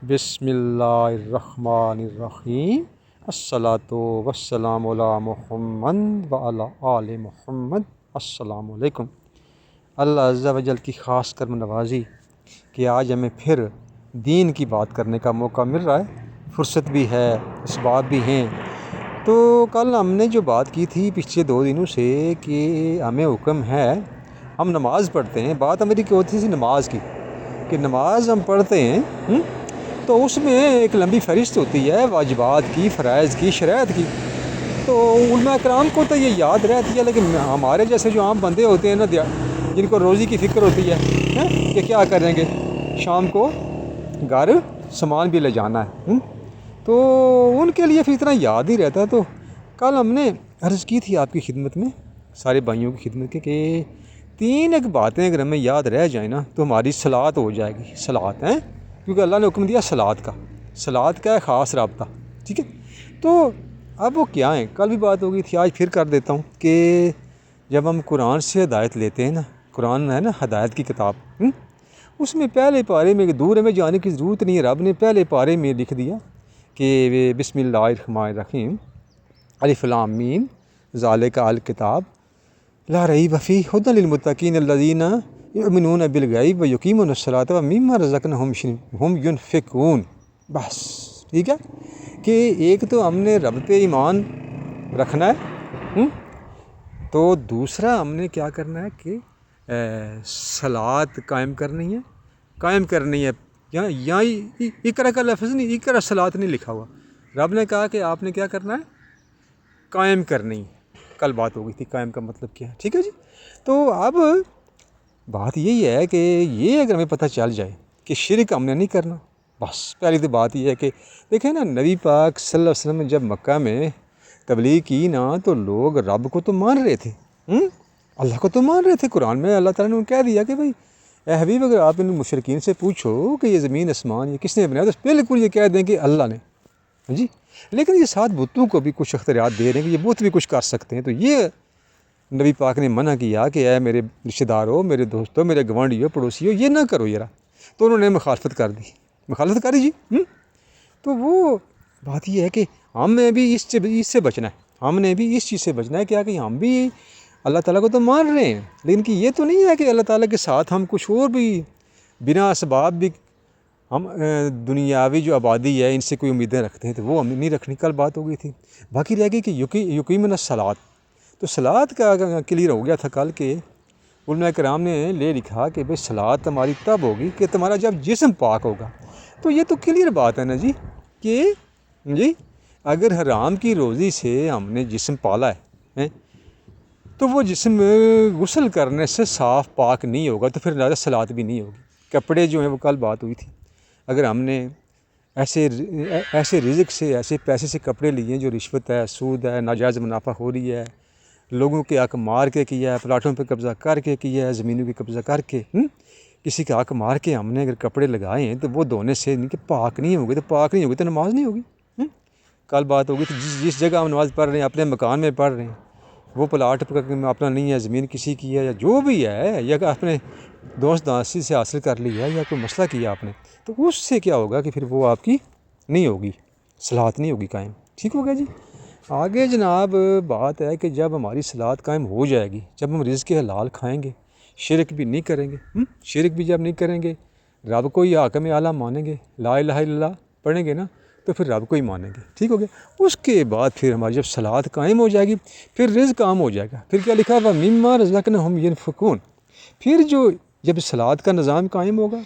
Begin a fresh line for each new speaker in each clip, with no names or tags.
بسم اللہ الرحمن الرحیم الصلاۃ والسلام علی محمد وعلی آل محمد۔ السلام علیکم۔ اللہ عز و جل کی خاص کرم نوازی کہ آج ہمیں پھر دین کی بات کرنے کا موقع مل رہا ہے، فرصت بھی ہے، اسباب بھی ہیں۔ تو کل ہم نے جو بات کی تھی پچھلے 2 دنوں سے کہ ہمیں حکم ہے ہم نماز پڑھتے ہیں، بات ہماری کی ہوتی تھی نماز کی کہ نماز ہم پڑھتے ہیں تو اس میں ایک لمبی فہرست ہوتی ہے واجبات کی، فرائض کی، شرائط کی۔ تو علماء کرام کو تو یہ یاد رہتی ہے، لیکن ہمارے جیسے جو عام بندے ہوتے ہیں نا، جن کو روزی کی فکر ہوتی ہے کہ کیا کریں گے، شام کو گھر سامان بھی لے جانا ہے، تو ان کے لیے پھر اتنا یاد ہی رہتا ہے۔ تو کل ہم نے عرض کی تھی آپ کی خدمت میں، سارے بھائیوں کی خدمت میں، کہ 3 باتیں اگر ہمیں یاد رہ جائیں نا تو ہماری صلاۃ ہو جائے گی۔ صلاۃ ہیں کیونکہ اللہ نے حکم دیا صلاۃ کا ہے خاص رابطہ، ٹھیک ہے۔ تو اب وہ کیا ہیں، کل بھی بات ہو گئی تھی، آج پھر کر دیتا ہوں کہ جب ہم قرآن سے ہدایت لیتے ہیں نا، قرآن ہے نا ہدایت کی کتاب، اس میں پہلے پارے میں دور میں جانے کی ضرورت نہیں ہے، رب نے پہلے پارے میں لکھ دیا کہ بسم اللہ الرحمن الرحیم الف لام میم ذالک الکتاب لا ریب فیہ ھدی للمتقین الذین یؤمنون بالغیب ویقیمون الصلاۃ ومما رزقناہم ینفقون۔ بس ٹھیک ہے کہ ایک تو ہم نے رب پہ ایمان رکھنا ہے، تو دوسرا ہم نے کیا کرنا ہے کہ صلاۃ قائم کرنی ہے۔ یہاں اقرا کا لفظ نہیں، اقرا صلاۃ نہیں لکھا ہوا، رب نے کہا کہ آپ نے کیا کرنا ہے، قائم کرنی ہے۔ کل بات ہو گئی تھی قائم کا مطلب کیا ہے، ٹھیک ہے جی۔ تو اب بات یہی ہے کہ یہ اگر ہمیں پتہ چل جائے کہ شرک ہم نے نہیں کرنا، بس پہلی تو بات یہ ہے کہ دیکھیں نا، نبی پاک صلی اللہ علیہ وسلم نے جب مکہ میں تبلیغ کی نا تو لوگ رب کو تو مان رہے تھے، اللہ کو تو مان رہے تھے۔ قرآن میں اللہ تعالیٰ نے کہہ دیا کہ بھائی اے حبیب، اگر آپ ان مشرکین سے پوچھو کہ یہ زمین آسمان یہ کس نے بنایا، تو بالکل یہ کہہ دیں کہ اللہ نے، جی۔ لیکن یہ ساتھ بتوں کو بھی کچھ اختیارات دے رہے ہیں کہ یہ بت بھی کچھ کر سکتے ہیں، تو یہ نبی پاک نے منع کیا کہ اے میرے رشتہ داروں، میرے دوستوں، میرے گوانڈیوں، پڑوسیوں، یہ نہ کرو ذرا۔ تو انہوں نے مخالفت کری جی۔ تو وہ بات یہ ہے کہ ہمیں بھی اس سے بچنا ہے، ہم نے بھی اس چیز سے بچنا ہے کیا کہ ہم بھی اللہ تعالیٰ کو تو مان رہے ہیں، لیکن کہ یہ تو نہیں ہے کہ اللہ تعالیٰ کے ساتھ ہم کچھ اور بھی بنا اسباب بھی ہم دنیاوی جو آبادی ہے ان سے کوئی امیدیں رکھتے ہیں، تو وہ ہم نہیں رکھنی۔ کل بات ہو گئی تھی، باقی رہ گئی کہ یقیمون الصلاۃ۔ تو صلاۃ کا کلیئر ہو گیا تھا کل کہ علماء کرام نے لے لکھا کہ بھئی صلاۃ ہماری تب ہوگی کہ تمہارا جب جسم پاک ہوگا۔ تو یہ تو کلیئر بات ہے نا جی کہ جی اگر حرام کی روزی سے ہم نے جسم پالا ہے تو وہ جسم غسل کرنے سے صاف پاک نہیں ہوگا، تو پھر زیادہ صلاۃ بھی نہیں ہوگی۔ کپڑے جو ہیں وہ کل بات ہوئی تھی، اگر ہم نے ایسے رزق سے، ایسے پیسے سے کپڑے لیے جو رشوت ہے، سود ہے، ناجائز منافع ہو رہی ہے، لوگوں کے حق مار کے کیا ہے، پلاٹوں پہ قبضہ کر کے کیا ہے، زمینوں پہ قبضہ کر کے، کسی کا حق مار کے ہم نے اگر کپڑے لگائے ہیں تو وہ دھونے سے نہیں کہ پاک نہیں ہوگی، تو پاک نہیں ہوگی تو نماز نہیں ہوگی۔ کل بات ہوگی تو جس جگہ ہم نماز پڑھ رہے ہیں، اپنے مکان میں پڑھ رہے ہیں، وہ پلاٹ اپنا نہیں ہے، زمین کسی کی ہے یا جو بھی ہے، یا کہ اپنے دوست دانسی سے حاصل کر لی ہے یا کوئی مسئلہ کیا آپ نے، تو اس سے کیا ہوگا کہ پھر وہ آپ کی نہیں ہوگی، صلاۃ نہیں ہوگی قائم، ٹھیک ہو گیا جی۔ آگے جناب بات ہے کہ جب ہماری صلاۃ قائم ہو جائے گی، جب ہم رزق حلال کھائیں گے، شرک بھی نہیں کریں گے، شرک بھی جب نہیں کریں گے، رب کو ہی حاکم اعلیٰ مانیں گے، لا الہ الا اللہ پڑھیں گے نا، تو پھر رب کو ہی مانیں گے، ٹھیک ہو گیا۔ اس کے بعد پھر ہماری جب صلاۃ قائم ہو جائے گی، پھر رزق عام ہو جائے گا۔ پھر کیا لکھا ہوا، مما رزقناہم ینفقون۔ پھر جب صلاۃ کا نظام قائم ہوگا،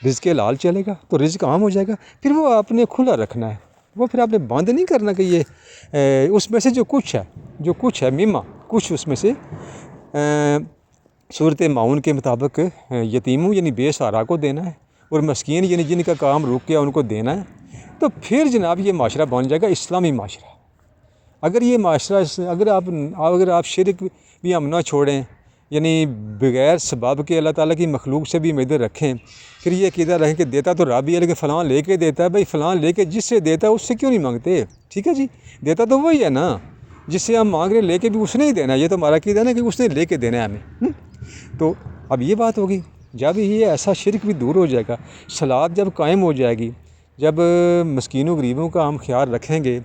رزق حلال چلے گا تو رزق عام ہو جائے گا، پھر وہ آپ نے کھلا رکھنا ہے، وہ پھر آپ نے بند نہیں کرنا کہ یہ اس میں سے جو کچھ ہے مما، کچھ اس میں سے صورت معاون کے مطابق یتیموں یعنی بے سہارا کو دینا ہے، اور مسکین یعنی جن کا کام رک گیا ان کو دینا ہے۔ تو پھر جناب یہ معاشرہ بن جائے گا اسلامی معاشرہ۔ اگر یہ معاشرہ اگر آپ شرک بھی ہم نہ چھوڑیں، یعنی بغیر سبب کے اللہ تعالیٰ کی مخلوق سے بھی امیدیں رکھیں، پھر یہ عقیدہ رہیں کہ دیتا تو رب ہی ہے لیکن فلاں لے کے دیتا ہے، بھائی فلاں لے کے جس سے دیتا ہے اس سے کیوں نہیں مانگتے، ٹھیک ہے جی، دیتا تو وہی ہے نا جس سے ہم مانگ رہے ہیں، لے کے بھی اس نے ہی دینا ہے، یہ تو ہمارا عقیدہ ہے نا کہ اس نے لے کے دینا ہے ہمیں۔ تو اب یہ بات ہوگی، جب یہ ایسا شرک بھی دور ہو جائے گا، صلاۃ جب قائم ہو جائے گی، جب مسکین و غریبوں کا ہم خیال رکھیں گے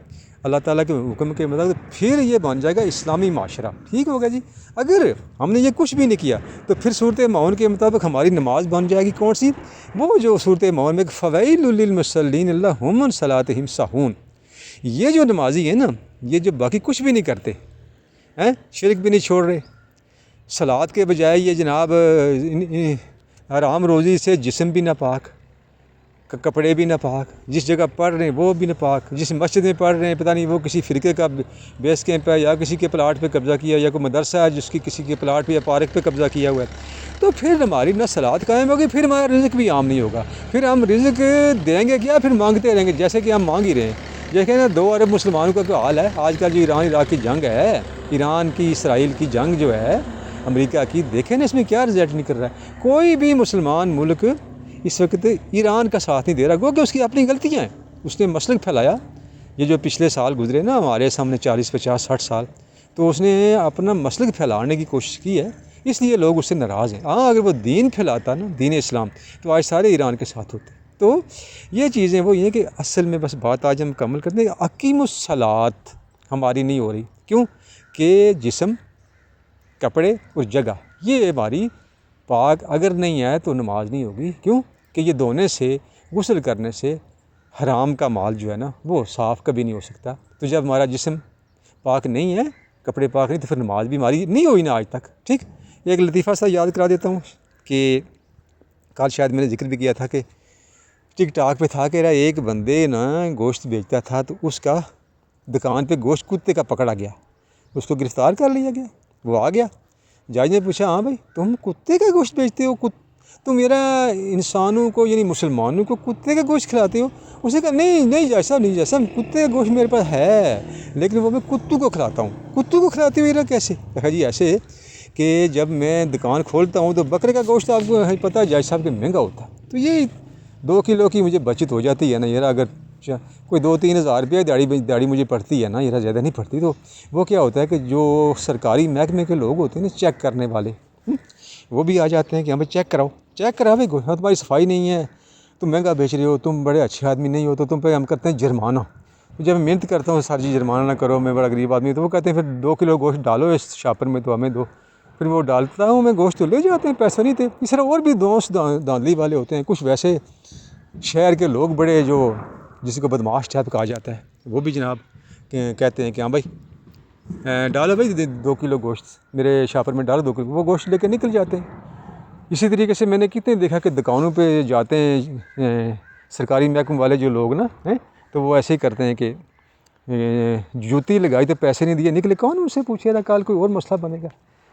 اللہ تعالیٰ کے حکم کے مطابق، پھر یہ بن جائے گا اسلامی معاشرہ، ٹھیک ہوگا جی۔ اگر ہم نے یہ کچھ بھی نہیں کیا تو پھر صورت معاون کے مطابق ہماری نماز بن جائے گی کون سی؟ وہ جو صورت معاون میں فویل للمصلین اللہم عن صلاتہم ساہون، یہ جو نمازی ہے نا، یہ جو باقی کچھ بھی نہیں کرتے ہیں، شرک بھی نہیں چھوڑ رہے، صلات کے بجائے یہ جناب حرام روزی سے جسم بھی ناپاک، کپڑے بھی ناپاک، جس جگہ پڑھ رہے ہیں وہ بھی ناپاک، جس مسجد میں پڑھ رہے ہیں پتہ نہیں وہ کسی فرقے کا بیس کیمپ ہے یا کسی کے پلاٹ پہ قبضہ کیا، یا کوئی مدرسہ ہے جس کی کسی کے پلاٹ پہ یا پارک پہ قبضہ کیا ہوا ہے، تو پھر ہماری نہ صلات قائم ہوگی، پھر ہمارا رزق بھی عام نہیں ہوگا، پھر ہم رزق دیں گے کیا، پھر مانگتے رہیں گے جیسے کہ ہم مانگ ہی رہے ہیں۔ دیکھیں نا 2 ارب مسلمانوں کا کیا حال ہے آج کل، جو ایران عراق کی جنگ ہے، ایران کی اسرائیل کی جنگ جو ہے امریکہ کی، دیکھیں نا اس میں کیا رزلٹ نہیں کر رہا ہے۔ کوئی بھی مسلمان ملک اس وقت ایران کا ساتھ نہیں دے رہا، گو کہ اس کی اپنی غلطیاں ہیں، اس نے مسلک پھیلایا، یہ جو پچھلے سال گزرے نا ہمارے سامنے 40 50 60 سال، تو اس نے اپنا مسلک پھیلانے کی کوشش کی ہے، اس لیے لوگ اس سے ناراض ہیں۔ ہاں اگر وہ دین پھیلاتا نا، دین اسلام، تو آج سارے ایران کے ساتھ ہوتے۔ تو یہ چیزیں وہ یہ کہ اصل میں بس بات آج ہم مکمل کرتے ہیں، اقیم الصلاۃ ہماری نہیں ہو رہی، کیوں کہ جسم، کپڑے اور جگہ یہ ہماری پاک اگر نہیں ہے تو نماز نہیں ہوگی، کیوں کہ یہ دھونے سے، غسل کرنے سے حرام کا مال جو ہے نا وہ صاف کبھی نہیں ہو سکتا۔ تو جب ہمارا جسم پاک نہیں ہے، کپڑے پاک نہیں، تو پھر نماز بھی ہماری نہیں ہوئی نا آج تک، ٹھیک۔ ایک لطیفہ سا یاد کرا دیتا ہوں کہ کل شاید میں نے ذکر بھی کیا تھا کہ ٹک ٹاک پہ تھا کہ ایک بندے نا گوشت بیچتا تھا، تو اس کا دکان پہ گوشت کتے کا پکڑا گیا، اس کو گرفتار کر لیا گیا، وہ آ گیا، جج نے پوچھا ہاں بھائی تم کتے کا گوشت بیچتے ہو، تم میرا انسانوں کو یعنی مسلمانوں کو کتے کا گوشت کھلاتے ہو؟ اس نے کہا نہیں جیسا نہیں، جیسا کتے کا گوشت میرے پاس ہے لیکن وہ میں کتوں کو کھلاتا ہوں۔ کتوں کو کھلاتے ہوئے کیسے؟ کہا جی ایسے کہ جب میں دکان کھولتا ہوں تو بکرے کا گوشت آپ کو پتہ ہے جج صاحب کہ مہنگا ہوتا ہے، تو یہ 2 کلو کی مجھے بچت ہو جاتی ہے نا یار، اگر کوئی 2-3 ہزار روپیہ داڑھی مجھے پڑتی ہے نا یار، زیادہ نہیں پڑتی، تو وہ کیا ہوتا ہے کہ جو سرکاری محکمے کے لوگ ہوتے ہیں نا چیک کرنے والے، وہ بھی آ جاتے ہیں کہ ہاں بھائی چیک کراؤ بھائی، تمہاری صفائی نہیں ہے، تم مہنگا بیچ رہے ہو، تم بڑے اچھے آدمی نہیں ہو، تو تم پہ ہم کرتے ہیں جرمانہ۔ جب میں محنت کرتا ہوں سر جی جرمانہ نہ کرو، میں بڑا غریب آدمی، تو وہ کہتے ہیں پھر 2 کلو گوشت ڈالو اس شاپر میں تو ہمیں دو، پھر وہ ڈالتا ہوں میں گوشت، تو لے جاتے ہیں، پیسہ نہیں تھے۔ اس طرح اور بھی دوست دھاندلی والے ہوتے ہیں، کچھ ویسے شہر کے لوگ بڑے جو جس کو بدماش ٹائپ کہا جاتا ہے، وہ بھی جناب کہتے ہیں کہ ہاں بھائی ڈالو بھائی 2 کلو گوشت میرے شاپر میں ڈالو 2 کلو، وہ گوشت لے کے نکل جاتے ہیں۔ اسی طریقے سے میں نے کتنے دیکھا کہ دکانوں پہ جاتے ہیں سرکاری محکمے والے جو لوگ نا تو وہ ایسے ہی کرتے ہیں کہ جوتی لگائی تو پیسے نہیں دیے، نکلے، کون ان سے پوچھے گا، کل کوئی اور مسئلہ بنے گا،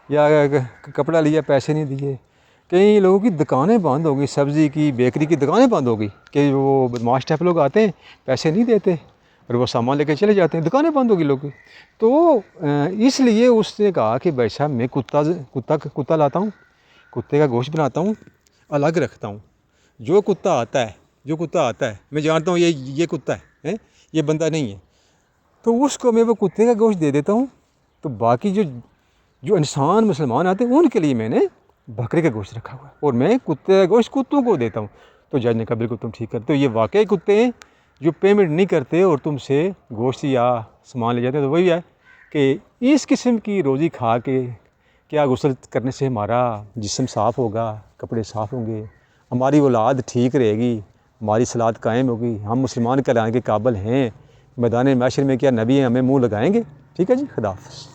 یا کپڑا لیا پیسے نہیں دیے۔ کئی لوگوں کی دکانیں بند ہو گئی، سبزی کی، بیکری کی دکانیں بند ہو گئی کہ وہ بدماش ٹائپ لوگ آتے ہیں، پیسے نہیں دیتے اور وہ سامان لے کے چلے جاتے ہیں، دکانیں بند ہو گئی لوگوں کی۔ تو اس لیے اس نے کہا کہ بھائی صاحب میں کتا لاتا ہوں، کتے کا گوشت بناتا ہوں، الگ رکھتا ہوں، جو کتا آتا ہے میں جانتا ہوں یہ کتا ہے، یہ بندہ نہیں ہے، تو اس کو میں وہ کتے کا گوشت دے دیتا ہوں، تو باقی جو انسان مسلمان آتے ہیں ان کے لیے میں نے بکرے کا گوشت رکھا ہوا ہے، اور میں کتے کا گوشت کتوں کو دیتا ہوں۔ تو جج نے کہا بالکل تم ٹھیک کرتے ہو، یہ واقعی کتے ہیں جو پیمنٹ نہیں کرتے اور تم سے گوشت یا سامان لے جاتے ہیں، تو وہی ہے کہ اس قسم کی روزی کھا کے کیا غسل کرنے سے ہمارا جسم صاف ہوگا، کپڑے صاف ہوں گے، ہماری اولاد ٹھیک رہے گی، ہماری صلات قائم ہوگی، ہم مسلمان کہلانے کے قابل ہیں، میدان محشر میں کیا نبی ہمیں منہ لگائیں گے؟ ٹھیک ہے جی، خدا حافظ۔